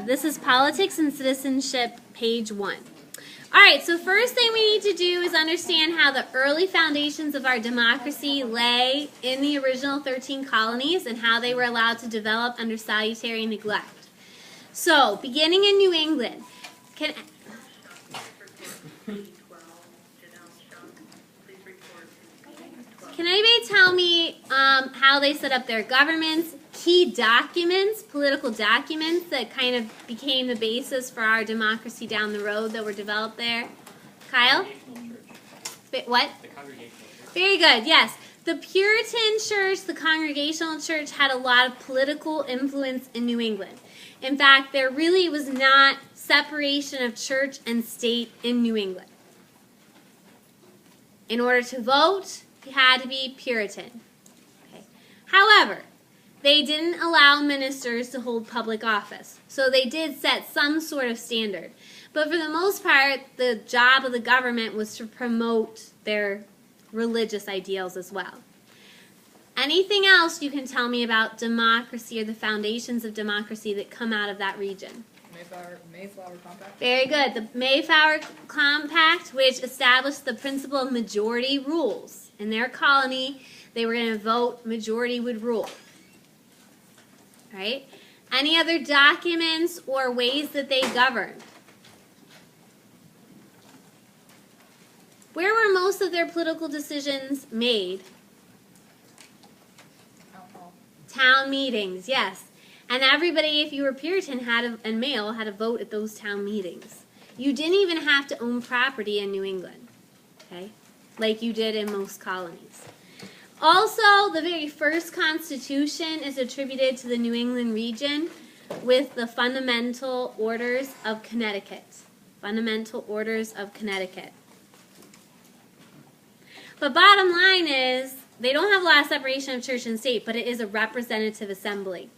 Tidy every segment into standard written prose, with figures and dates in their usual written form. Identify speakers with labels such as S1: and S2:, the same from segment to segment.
S1: This is Politics and Citizenship, page 1. All right, so first thing we need to do is understand how the early foundations of our democracy lay in the original 13 colonies and how they were allowed to develop under salutary neglect. So, beginning in New England, can anybody tell me how they set up their governments, key documents, political documents that kind of became the basis for our democracy down the road that were developed there? Kyle? What?
S2: The Congregational Church.
S1: Very good, yes. The Puritan Church, the Congregational Church, had a lot of political influence in New England. In fact, there really was not separation of church and state in New England. In order to vote, you had to be Puritan. Okay. However, they didn't allow ministers to hold public office, so they did set some sort of standard. But for the most part, the job of the government was to promote their religious ideals as well. Anything else you can tell me about democracy or the foundations of democracy that come out of that region?
S3: Mayflower Compact.
S1: Very good. The Mayflower Compact, which established the principle of majority rules. In their colony, they were going to vote, majority would rule. All right? Any other documents or ways that they governed? Where were most of their political decisions made? Town meetings, yes. And everybody, if you were Puritan and male, had a vote at those town meetings. You didn't even have to own property in New England, okay, like you did in most colonies. Also, the very first Constitution is attributed to the New England region with the Fundamental Orders of Connecticut. Fundamental Orders of Connecticut. But bottom line is, they don't have a lot of separation of church and state, but it is a representative assembly.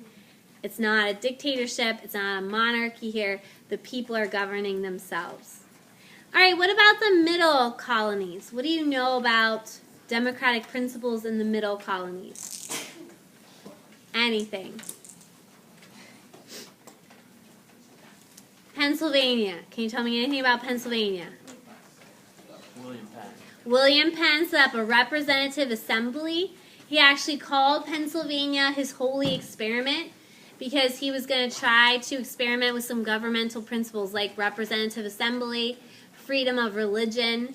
S1: It's not a dictatorship. It's not a monarchy here. The people are governing themselves. All right, what about the middle colonies? What do you know about democratic principles in the middle colonies? Anything? Pennsylvania. Can you tell me anything about Pennsylvania?
S2: William Penn.
S1: William Penn set up a representative assembly. He actually called Pennsylvania his holy experiment because he was going to try to experiment with some governmental principles like representative assembly, freedom of religion.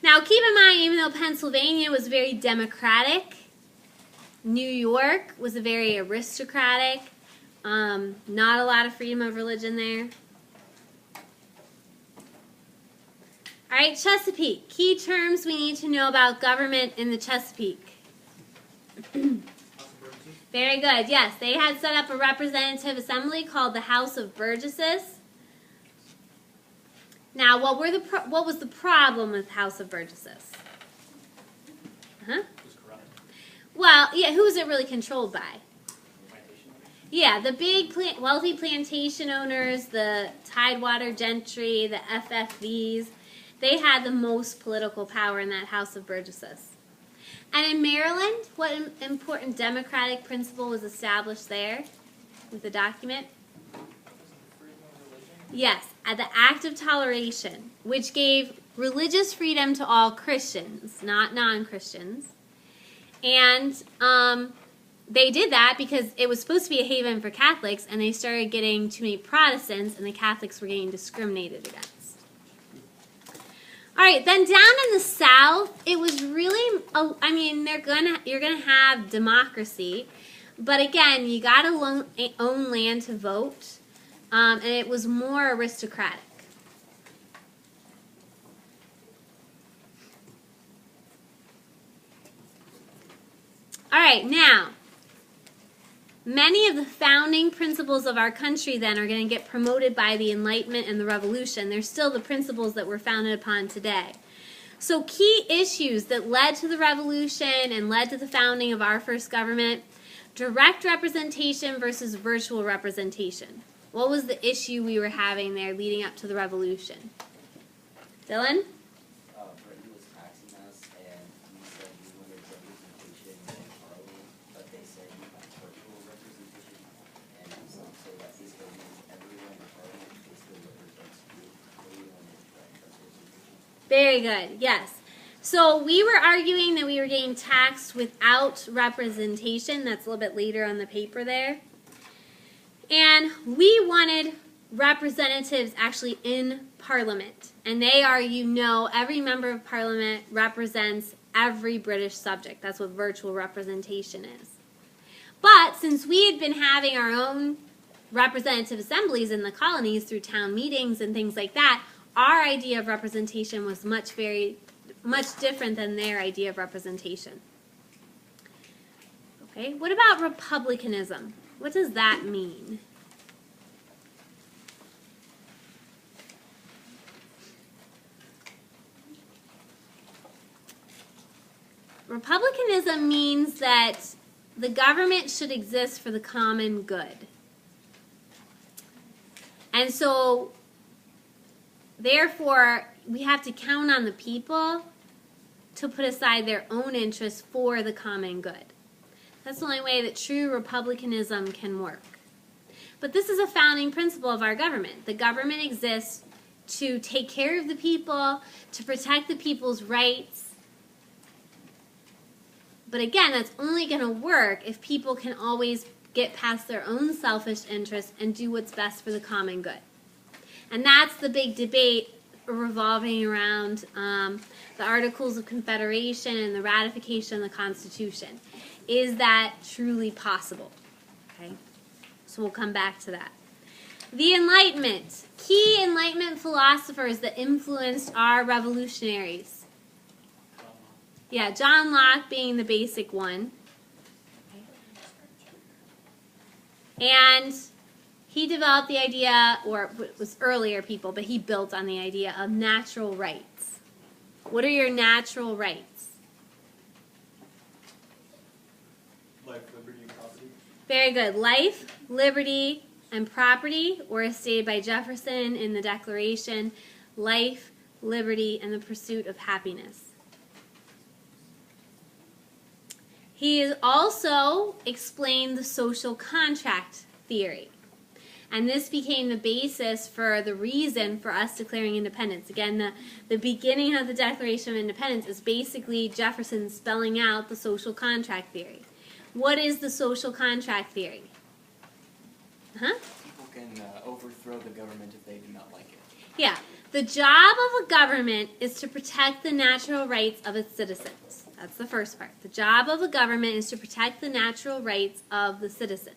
S1: Now keep in mind, even though Pennsylvania was very democratic, New York was a very aristocratic, not a lot of freedom of religion there. All right, Chesapeake. Key terms we need to know about government in the Chesapeake. Very good. Yes, they had set up a representative assembly called the House of Burgesses. Now, what was the problem with House of Burgesses?
S2: It was corrupt.
S1: Well, yeah, who was it really controlled by?
S2: Plantation owners.
S1: Yeah, the big wealthy plantation owners, the Tidewater gentry, the FFVs. They had the most political power in that House of Burgesses. And in Maryland, what important democratic principle was established there with the document? Yes, the Act of Toleration, which gave religious freedom to all Christians, not non-Christians. And they did that because it was supposed to be a haven for Catholics, and they started getting too many Protestants, and the Catholics were getting discriminated against. All right, then down in the South, it was really, I mean, you're gonna have democracy, but again, you gotta own land to vote, and it was more aristocratic. All right, now, many of the founding principles of our country then are going to get promoted by the Enlightenment and the Revolution. They're still the principles that we're founded upon today. So key issues that led to the Revolution and led to the founding of our first government: direct representation versus virtual representation. What was the issue we were having there leading up to the Revolution? Dylan?
S4: Britain was taxing us, and we said we wanted representation in Parliament, but they said you have virtual representation, and so that's
S1: Very good, yes. So we were arguing that we were getting taxed without representation. That's a little bit later on the paper there. And we wanted representatives actually in Parliament. And they are, every member of Parliament represents every British subject. That's what virtual representation is. But since we had been having our own representative assemblies in the colonies through town meetings and things like that, our idea of representation was much different than their idea of representation. Okay, what about republicanism? What does that mean? Republicanism means that the government should exist for the common good. And so, therefore, we have to count on the people to put aside their own interests for the common good. That's the only way that true republicanism can work. But this is a founding principle of our government. The government exists to take care of the people, to protect the people's rights. But again, that's only going to work if people can always get past their own selfish interests and do what's best for the common good. And that's the big debate revolving around the Articles of Confederation and the ratification of the Constitution. Is that truly possible? Okay, so we'll come back to that. The Enlightenment. Key Enlightenment philosophers that influenced our revolutionaries. Yeah, John Locke being the basic one. And he developed the idea, or it was earlier people, but he built on the idea of natural rights. What are your natural rights?
S2: Life, liberty, and property.
S1: Very good. Life, liberty, and property, or as stated by Jefferson in the Declaration, life, liberty, and the pursuit of happiness. He has also explained the social contract theory. And this became the basis for the reason for us declaring independence. Again, the beginning of the Declaration of Independence is basically Jefferson spelling out the social contract theory. What is the social contract theory?
S4: People can overthrow the government if they do not like it.
S1: Yeah. The job of a government is to protect the natural rights of its citizens. That's the first part. The job of a government is to protect the natural rights of the citizens.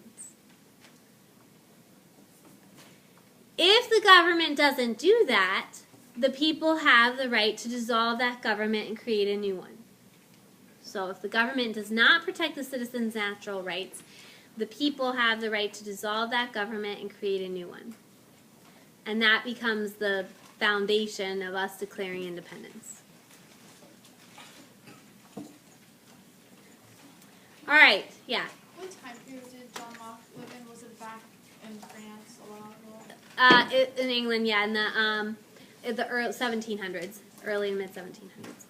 S1: If the government doesn't do that, the people have the right to dissolve that government and create a new one. So if the government does not protect the citizens' natural rights, the people have the right to dissolve that government and create a new one. And that becomes the foundation of us declaring independence. All right, yeah.
S5: What time period did John Locke live in? Was it back in France a while ago?
S1: In England, yeah, in the early 1700s, early and mid 1700s.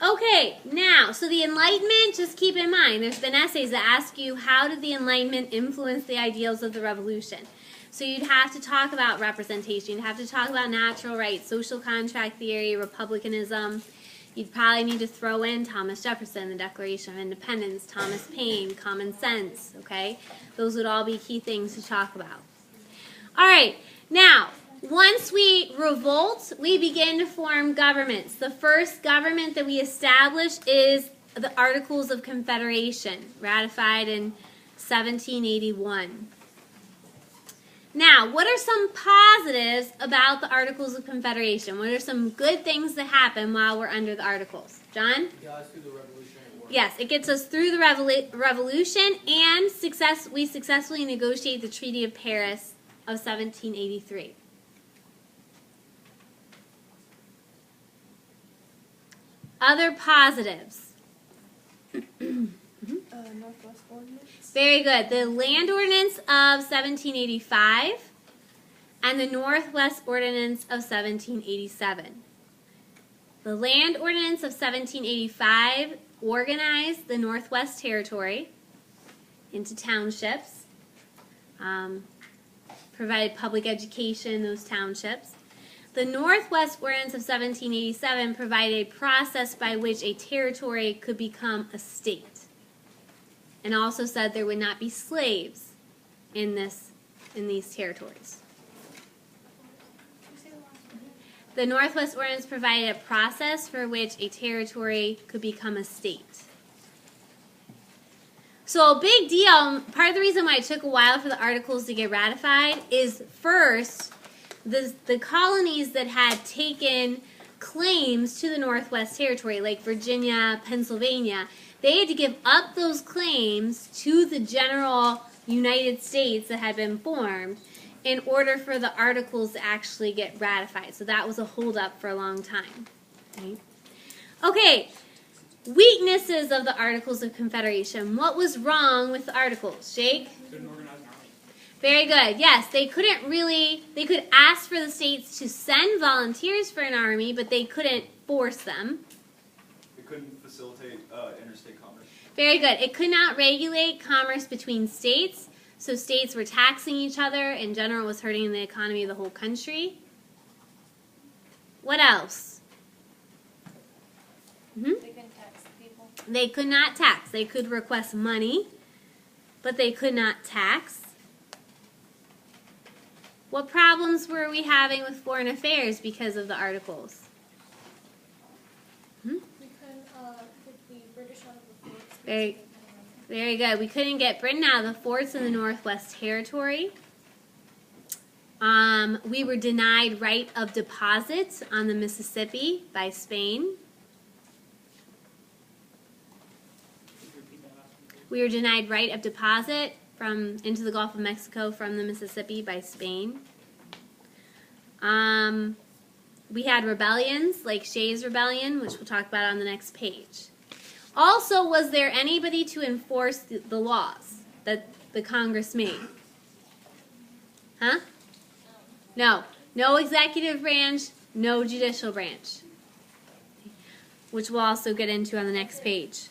S1: Okay, now, so the Enlightenment, just keep in mind, there's been essays that ask you, how did the Enlightenment influence the ideals of the Revolution? So you'd have to talk about representation, you'd have to talk about natural rights, social contract theory, republicanism. You'd probably need to throw in Thomas Jefferson, the Declaration of Independence, Thomas Paine, common sense, okay? Those would all be key things to talk about. All right, now, once we revolt, we begin to form governments. The first government that we establish is the Articles of Confederation, ratified in 1781. Now, what are some positives about the Articles of Confederation? What are some good things that happen while we're under the Articles? John?
S2: Yeah, let's do the Revolutionary War.
S1: Yes, it gets us through the Revolution, and we successfully negotiate the Treaty of Paris of 1783. Other positives.
S5: Northwest Ordinance.
S1: Very good. The Land Ordinance of 1785 and the Northwest Ordinance of 1787. The Land Ordinance of 1785 organized the Northwest Territory into townships, provided public education in those townships. The Northwest Ordinance of 1787 provided a process by which a territory could become a state, and also said there would not be slaves in these territories. The Northwest Ordinance provided a process for which a territory could become a state. So a big deal, part of the reason why it took a while for the Articles to get ratified is first, the colonies that had taken claims to the Northwest Territory, like Virginia, Pennsylvania, they had to give up those claims to the general United States that had been formed in order for the Articles to actually get ratified. So that was a holdup for a long time. Right? Okay, weaknesses of the Articles of Confederation. What was wrong with the Articles? Jake?
S2: Couldn't organize an army.
S1: Very good. Yes, they could ask for the states to send volunteers for an army, but they couldn't force them.
S2: It couldn't facilitate interstate commerce.
S1: Very good. It could not regulate commerce between states, so states were taxing each other. In general, it was hurting the economy of the whole country. What else?
S5: They couldn't tax people.
S1: They could not tax. They could request money, but they could not tax. What problems were we having with foreign affairs because of the Articles?
S5: We couldn't get the British out of the forts.
S1: Very good. We couldn't get Britain out of the forts in the Northwest Territory. We were denied right of deposit on the Mississippi by Spain. We were denied right of deposit into the Gulf of Mexico from the Mississippi by Spain. We had rebellions like Shays' Rebellion, which we'll talk about on the next page. Also, was there anybody to enforce the laws that the Congress made? Huh? No. No executive branch, no judicial branch, which we'll also get into on the next page.